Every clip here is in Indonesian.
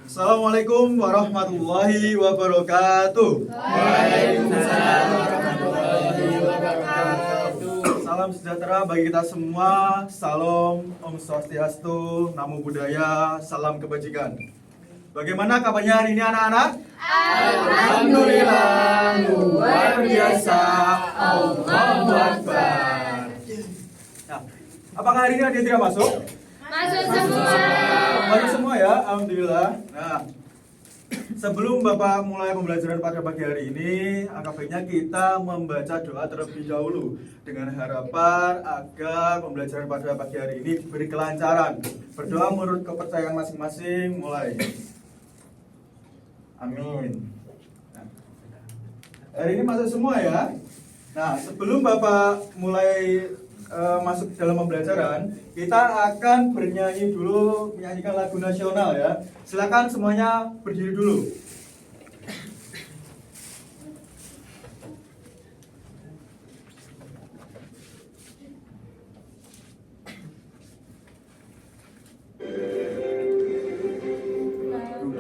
Assalamualaikum warahmatullahi wabarakatuh. Waalaikumsalam warahmatullahi wabarakatuh. Salam sejahtera bagi kita semua. Salam Om Swastiastu, Namo Buddhaya, salam kebajikan. Bagaimana kabarnya hari ini anak-anak? Alhamdulillah, luar biasa. Allahu Akbar. Nah, apakah hari ini ada yang tidak masuk? Masuk semua. Masuk semua ya, alhamdulillah. Nah, sebelum Bapak mulai pembelajaran pada pagi hari ini, angka baiknya kita membaca doa terlebih dahulu dengan harapan agar pembelajaran pada pagi hari ini beri kelancaran. Berdoa menurut kepercayaan masing-masing. Mulai. Amin. Nah, hari ini masuk semua ya. Nah, sebelum Bapak mulai masuk dalam pembelajaran, kita akan bernyanyi dulu, menyanyikan lagu nasional ya. Silakan semuanya berdiri dulu.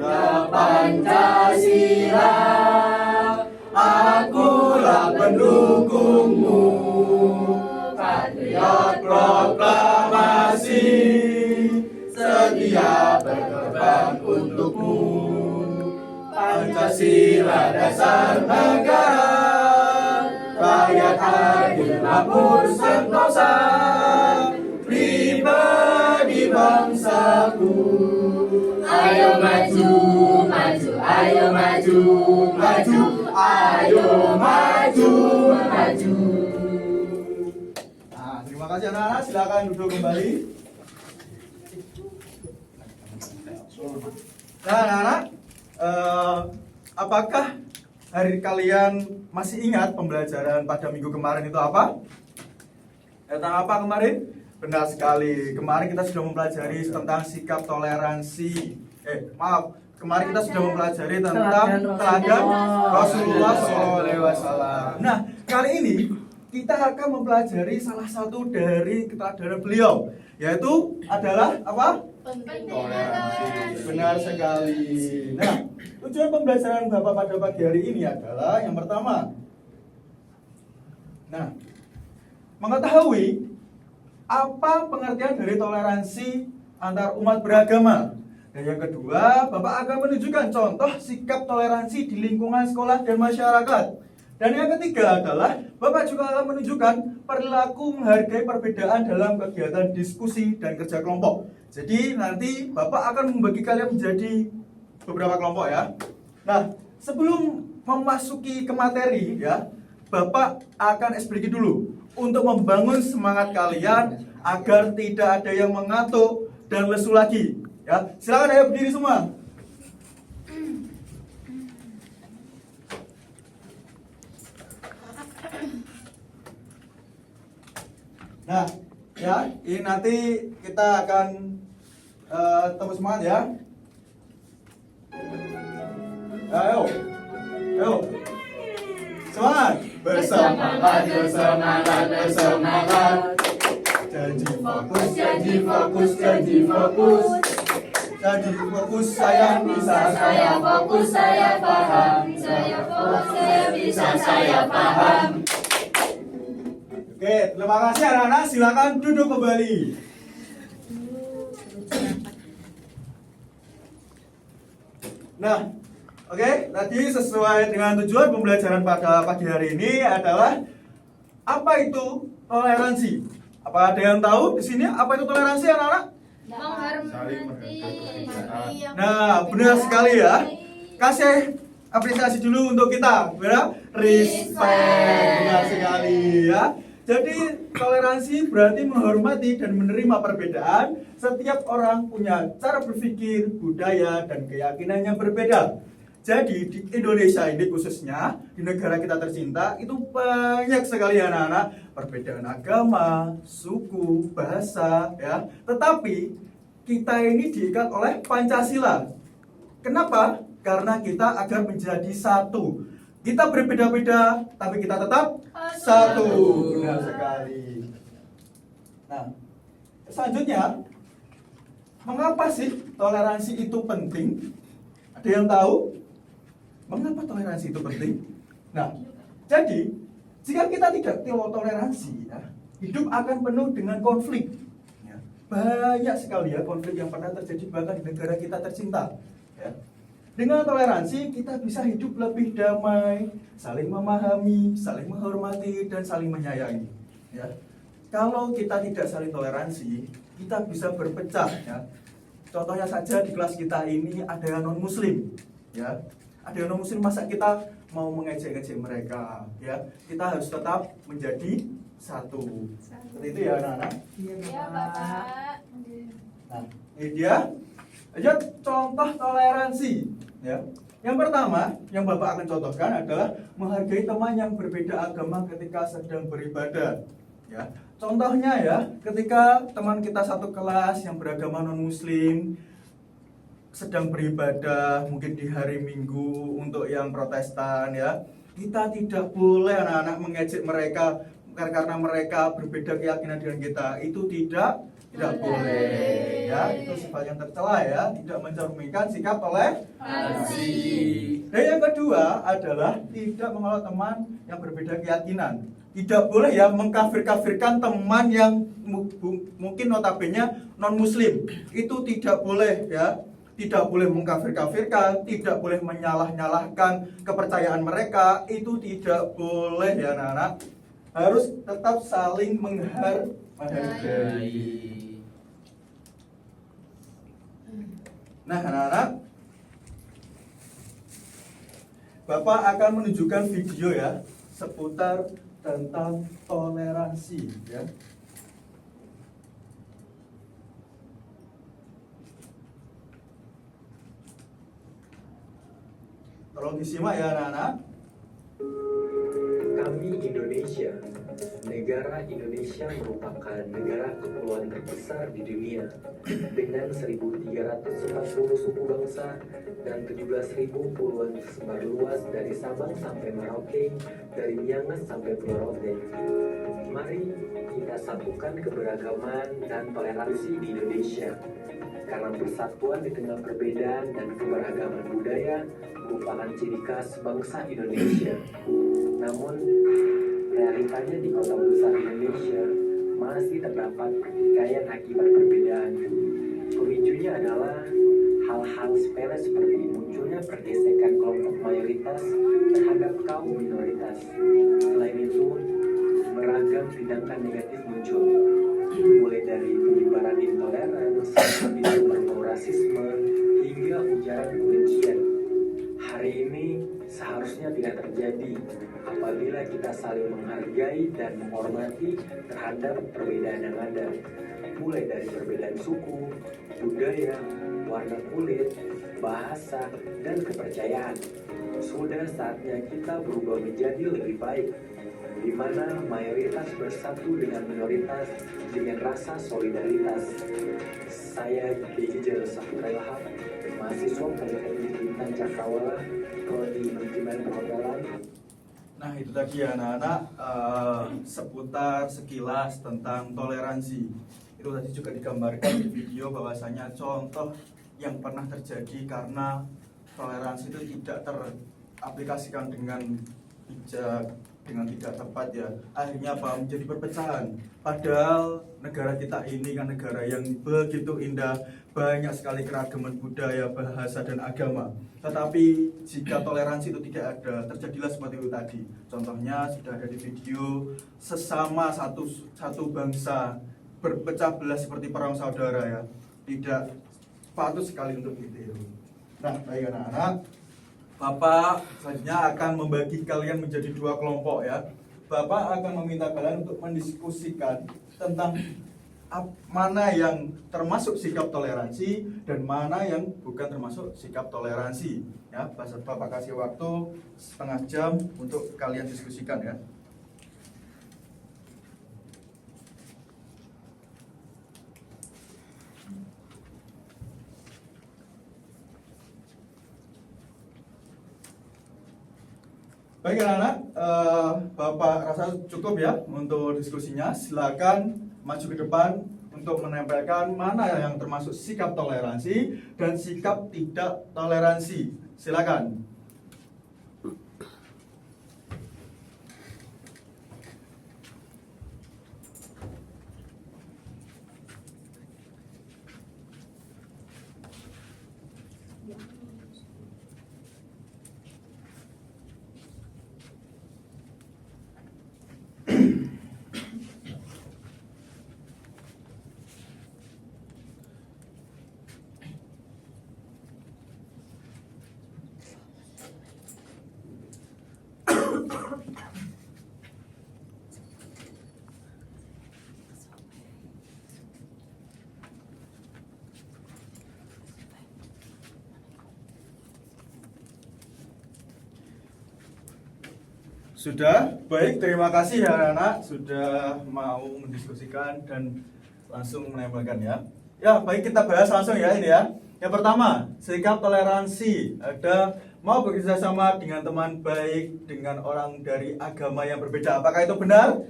Garuda Pancasila, akulah pendukungmu. Patriot proklamasi, setia berkorban untukmu. Pancasila dasar negara, rakyat adil makmur sentosa, pribadi bangsaku. Ayo maju, maju, ayo maju, maju, ayo maju, maju. Nah, terima kasih anak-anak, silakan duduk kembali. Nah, anak-anak, apakah hari kalian masih ingat pembelajaran pada minggu kemarin itu apa? Tentang apa kemarin? Benar sekali, kemarin kita sudah mempelajari tentang sikap toleransi. Kemarin kita sudah mempelajari tentang teladan Rasulullah SAW. Nah, kali ini kita akan mempelajari salah satu dari keteladanan beliau, yaitu adalah apa? Toleransi. Benar sekali. Nah, tujuan pembelajaran Bapak pada pagi hari ini adalah yang pertama. Nah, mengetahui apa pengertian dari toleransi antar umat beragama. Dan yang kedua, Bapak akan menunjukkan contoh sikap toleransi di lingkungan sekolah dan masyarakat. Dan yang ketiga adalah Bapak juga akan menunjukkan perilaku menghargai perbedaan dalam kegiatan diskusi dan kerja kelompok. Jadi nanti Bapak akan membagi kalian menjadi beberapa kelompok ya. Nah, sebelum memasuki ke materi ya, Bapak akan explain dulu untuk membangun semangat kalian agar tidak ada yang mengantuk dan lesu lagi. Ya, silakan ayo berdiri semua. Nah, ya, ini nanti kita akan temu semangat ya. Ayo, ayo, semangat, bersemangat, bersemangat, bersemangat. Janji fokus, janji fokus, janji fokus. Janji fokus, saya bisa, Saya fokus, saya paham. Saya fokus, saya bisa, saya paham. Oke, terima kasih anak-anak. Silakan duduk kembali. Nah, oke, tadi sesuai dengan tujuan pembelajaran pada pagi hari ini adalah apa itu toleransi? Apa ada yang tahu di sini apa itu toleransi anak-anak? Menghormati. Nah, benar sekali ya. Kasih apresiasi dulu untuk kita, benar? Respect, benar sekali ya. Jadi toleransi berarti menghormati dan menerima perbedaan. Setiap orang punya cara berpikir, budaya, dan keyakinan yang berbeda. Jadi di Indonesia ini khususnya, di negara kita tercinta, itu banyak sekali anak-anak perbedaan agama, suku, bahasa, ya. Tetapi kita ini diikat oleh Pancasila. Kenapa? Karena kita agar menjadi satu. Kita berbeda-beda, tapi kita tetap satu. Benar sekali. Nah, selanjutnya, mengapa sih toleransi itu penting? Ada yang tahu mengapa toleransi itu penting? Nah, jadi jika kita tidak toleransi, ya, hidup akan penuh dengan konflik. Ya, banyak sekali ya konflik yang pernah terjadi bahkan di negara kita tercinta. Ya. Dengan toleransi kita bisa hidup lebih damai, saling memahami, saling menghormati, dan saling menyayangi. Ya. Kalau kita tidak saling toleransi, kita bisa berpecah. Ya. Contohnya saja di kelas kita ini ada yang non muslim, ya. Ada yang non muslim, masa kita mau mengejek-ejek mereka, ya. Kita harus tetap menjadi satu. Seperti itu ya anak-anak. Ya, Bapak. Nah, ini dia. Aja contoh toleransi, ya. Yang pertama yang Bapak akan contohkan adalah menghargai teman yang berbeda agama ketika sedang beribadah. Ya, contohnya ya, ketika teman kita satu kelas yang beragama non-muslim sedang beribadah, mungkin di hari Minggu untuk yang Protestan ya, kita tidak boleh anak-anak mengejek mereka karena mereka berbeda keyakinan dengan kita. Itu tidak boleh ya, itu sifat yang tercela ya, tidak mencerminkan sikap toleransi. Dan yang kedua adalah tidak menolak teman yang berbeda keyakinan. Tidak boleh ya mengkafir-kafirkan teman yang mungkin notabene non muslim. Itu tidak boleh ya. Tidak boleh mengkafir-kafirkan, tidak boleh menyalah-nyalahkan kepercayaan mereka. Itu tidak boleh ya anak-anak. Harus tetap saling menghargai. Nah anak-anak, Bapak akan menunjukkan video ya seputar tentang toleransi ya. Tolong disimak ya anak-anak. Kami Indonesia. Negara Indonesia merupakan negara kepulauan terbesar di dunia dengan 1.340 suku bangsa dan 17.000 puluhan tersebar luas dari Sabang sampai Merauke, dari Miangas sampai Pulau Rote. Mari kita satukan keberagaman dan toleransi di Indonesia, karena persatuan di tengah perbedaan dan keberagaman budaya merupakan ciri khas bangsa Indonesia. Namun, realitanya di kota besar Indonesia masih terdapat pertikaian akibat perbedaan. Pemicunya adalah hal-hal sepele seperti munculnya pergesekan kelompok mayoritas terhadap kaum minoritas. Selain itu, beragam tindakan negatif muncul, mulai dari penyebaran intoleransi, isu rasisme, hingga ujaran kebencian. Hari ini seharusnya tidak terjadi apabila kita saling menghargai dan menghormati terhadap perbedaan yang ada, mulai dari perbedaan suku, budaya, warna kulit, bahasa, dan kepercayaan. Sudah saatnya kita berubah menjadi lebih baik, di mana mayoritas bersatu dengan minoritas dengan rasa solidaritas. Saya Gejel Saputra Ilham, mahasiswa Politeknik Bintang Cakrawala, Prodi Manajemen Perhotelan. Nah itu tadi ya anak-anak seputar sekilas tentang toleransi. Itu tadi juga digambarkan di video bahwasanya contoh yang pernah terjadi karena toleransi itu tidak teraplikasikan dengan bijak, dengan tidak tepat ya, akhirnya apa, menjadi perpecahan. Padahal negara kita ini kan negara yang begitu indah, banyak sekali keragaman budaya, bahasa, dan agama. Tetapi jika toleransi itu tidak ada, terjadilah seperti itu tadi. Contohnya sudah ada di video, sesama satu bangsa berpecah belah seperti perang saudara ya. Tidak patut sekali untuk itu. Nah, baik anak-anak, Bapak selanjutnya akan membagi kalian menjadi dua kelompok ya. Bapak akan meminta kalian untuk mendiskusikan tentang mana yang termasuk sikap toleransi dan mana yang bukan termasuk sikap toleransi ya. Bapak kasih waktu setengah jam untuk kalian diskusikan ya. Baik anak-anak, Bapak rasa cukup ya untuk diskusinya. Silakan maju ke depan untuk untuk menempelkan mana yang termasuk sikap toleransi dan sikap tidak toleransi. Silakan. Sudah, baik, terima kasih ya anak-anak sudah mau mendiskusikan dan langsung menempelkan ya. Ya, baik, kita bahas langsung ya ini ya. Yang pertama, sikap toleransi. Ada mau bekerja sama dengan teman baik dengan orang dari agama yang berbeda. Apakah itu benar?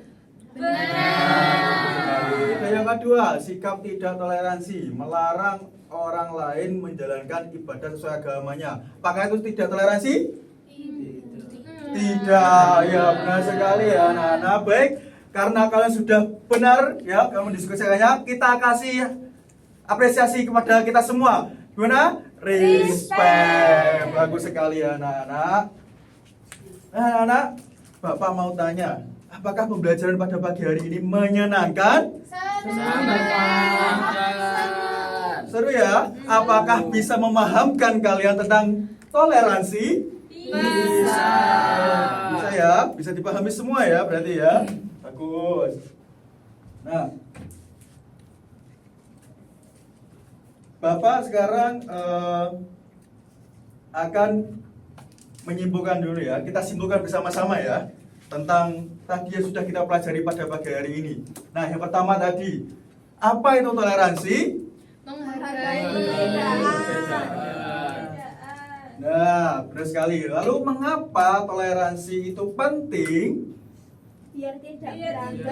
Benar. Dan yang kedua, sikap tidak toleransi, melarang orang lain menjalankan ibadah sesuai agamanya. Apakah itu tidak toleransi? Tidak, ya benar sekali ya anak-anak. Baik, karena kalian sudah benar ya kamu diskusikannya, kita kasih apresiasi kepada kita semua. Gimana? Respect. Bagus sekali ya anak-anak. Nah, anak-anak, Bapak mau tanya, apakah pembelajaran pada pagi hari ini menyenangkan? Seru ya? Apakah bisa memahamkan kalian tentang toleransi? Bisa ya, bisa dipahami semua ya berarti ya. Bagus. Nah, Bapak sekarang akan menyimpulkan dulu ya. Kita simpulkan bersama-sama ya tentang tadi yang sudah kita pelajari pada pagi hari ini. Nah, yang pertama tadi, apa itu toleransi? Menghargai perbedaan. Nah, benar sekali. Lalu mengapa toleransi itu penting? biar tidak berantem.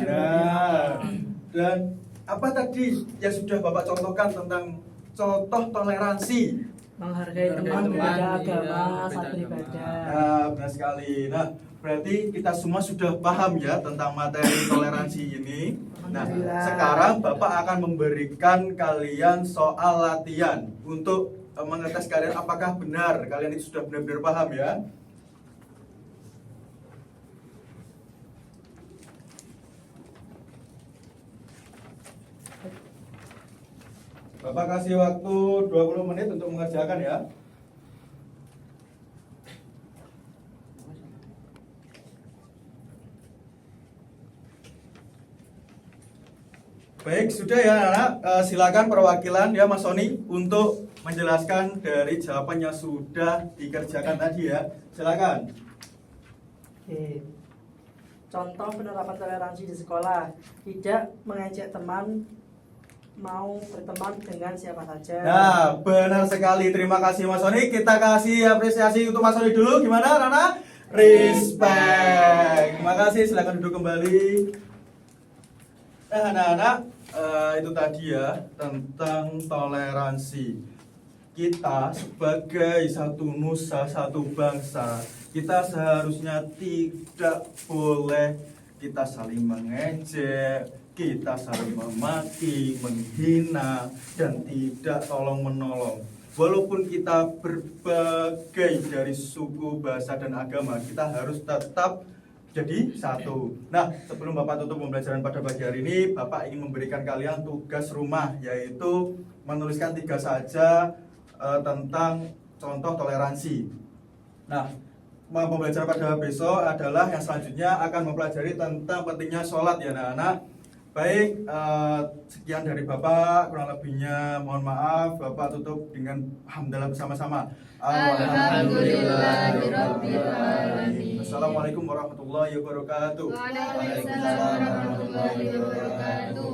Nah, dan apa tadi yang sudah Bapak contohkan tentang contoh toleransi? Menghargai teman berbeda agama saat beribadah. Nah, benar sekali. Nah, berarti kita semua sudah paham ya tentang materi toleransi ini. Nah, sekarang Bapak akan memberikan kalian soal latihan untuk mengetes kalian apakah benar kalian itu sudah benar-benar paham ya. Bapak kasih waktu 20 menit untuk mengerjakan ya. Baik, sudah ya anak, silakan perwakilan ya Mas Sony untuk menjelaskan dari jawaban yang sudah dikerjakan tadi ya. Silakan. Oke. Contoh penerapan toleransi di sekolah, tidak mengejek teman, mau berteman dengan siapa saja. Nah, benar sekali. Terima kasih Mas Sony. Kita kasih apresiasi untuk Mas Sony dulu. Gimana Rana? Respect. Terima kasih. Silakan duduk kembali. Nah, anak-anak, itu tadi ya tentang toleransi. Kita sebagai satu nusa, satu bangsa, kita seharusnya tidak boleh kita saling mengejek, kita saling memaki, menghina, dan tidak tolong-menolong. Walaupun kita berbagai dari suku, bahasa, dan agama, kita harus tetap jadi satu. Nah, sebelum Bapak tutup pembelajaran pada pagi hari ini, Bapak ingin memberikan kalian tugas rumah, yaitu menuliskan 3 saja tentang contoh toleransi. Nah, pembelajaran pada besok adalah yang selanjutnya akan mempelajari tentang pentingnya sholat ya anak-anak. Baik, sekian dari Bapak, kurang lebihnya mohon maaf. Bapak tutup dengan hamdalah bersama-sama. Alhamdulillahirabbil alamin. Assalamualaikum warahmatullahi wabarakatuh. Waalaikumsalam warahmatullahi wabarakatuh.